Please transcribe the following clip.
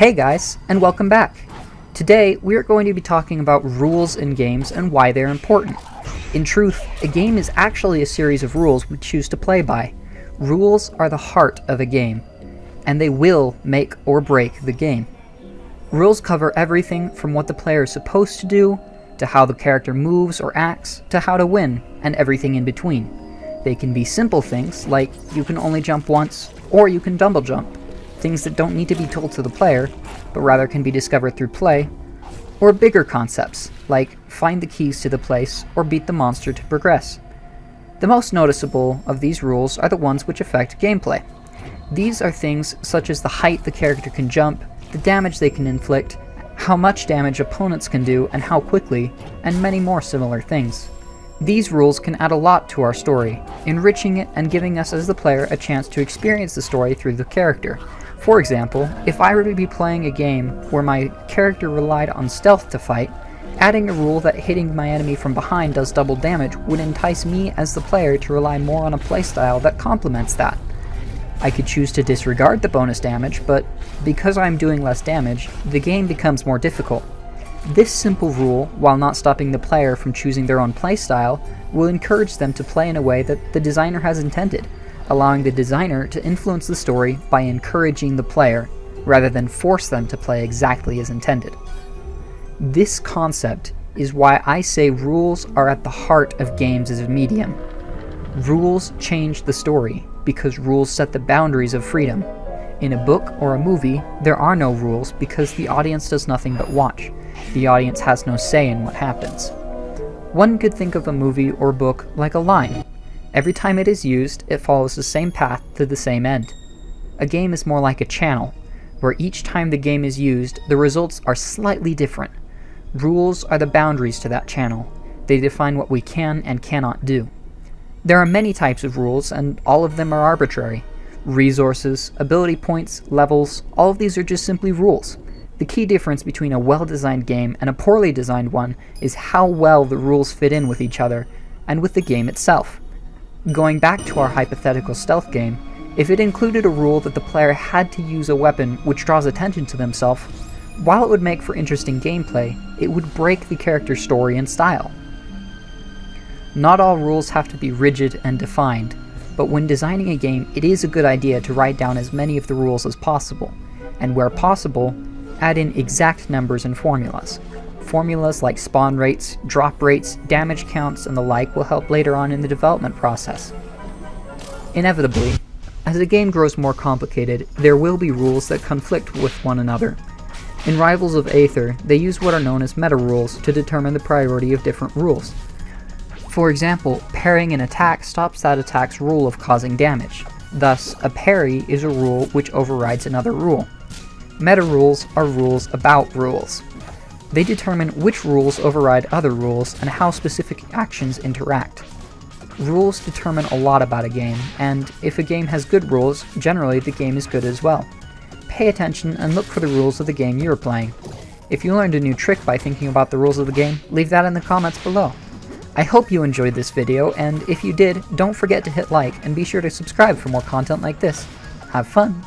Hey guys, and welcome back! Today, we are going to be talking about rules in games and why they're important. In truth, a game is actually a series of rules we choose to play by. Rules are the heart of a game, and they will make or break the game. Rules cover everything from what the player is supposed to do, to how the character moves or acts, to how to win, and everything in between. They can be simple things, like you can only jump once, or you can double jump. Things that don't need to be told to the player, but rather can be discovered through play, or bigger concepts, like find the keys to the place or beat the monster to progress. The most noticeable of these rules are the ones which affect gameplay. These are things such as the height the character can jump, the damage they can inflict, how much damage opponents can do and how quickly, and many more similar things. These rules can add a lot to our story, enriching it and giving us as the player a chance to experience the story through the character. For example, if I were to be playing a game where my character relied on stealth to fight, adding a rule that hitting my enemy from behind does double damage would entice me as the player to rely more on a playstyle that complements that. I could choose to disregard the bonus damage, but because I'm doing less damage, the game becomes more difficult. This simple rule, while not stopping the player from choosing their own playstyle, will encourage them to play in a way that the designer has intended, allowing the designer to influence the story by encouraging the player, rather than force them to play exactly as intended. This concept is why I say rules are at the heart of games as a medium. Rules change the story, because rules set the boundaries of freedom. In a book or a movie, there are no rules because the audience does nothing but watch. The audience has no say in what happens. One could think of a movie or book like a line. Every time it is used, it follows the same path to the same end. A game is more like a channel, where each time the game is used, the results are slightly different. Rules are the boundaries to that channel. They define what we can and cannot do. There are many types of rules, and all of them are arbitrary. Resources, ability points, levels, all of these are just simply rules. The key difference between a well-designed game and a poorly designed one is how well the rules fit in with each other, and with the game itself. Going back to our hypothetical stealth game, if it included a rule that the player had to use a weapon which draws attention to themselves, while it would make for interesting gameplay, it would break the character's story and style. Not all rules have to be rigid and defined, but when designing a game, it is a good idea to write down as many of the rules as possible, and where possible, add in exact numbers and formulas. Formulas like spawn rates, drop rates, damage counts, and the like will help later on in the development process. Inevitably, as the game grows more complicated, there will be rules that conflict with one another. In Rivals of Aether, they use what are known as meta rules to determine the priority of different rules. For example, parrying an attack stops that attack's rule of causing damage. Thus, a parry is a rule which overrides another rule. Meta rules are rules about rules. They determine which rules override other rules and how specific actions interact. Rules determine a lot about a game, and if a game has good rules, generally the game is good as well. Pay attention and look for the rules of the game you are playing. If you learned a new trick by thinking about the rules of the game, leave that in the comments below. I hope you enjoyed this video, and if you did, don't forget to hit like and be sure to subscribe for more content like this. Have fun!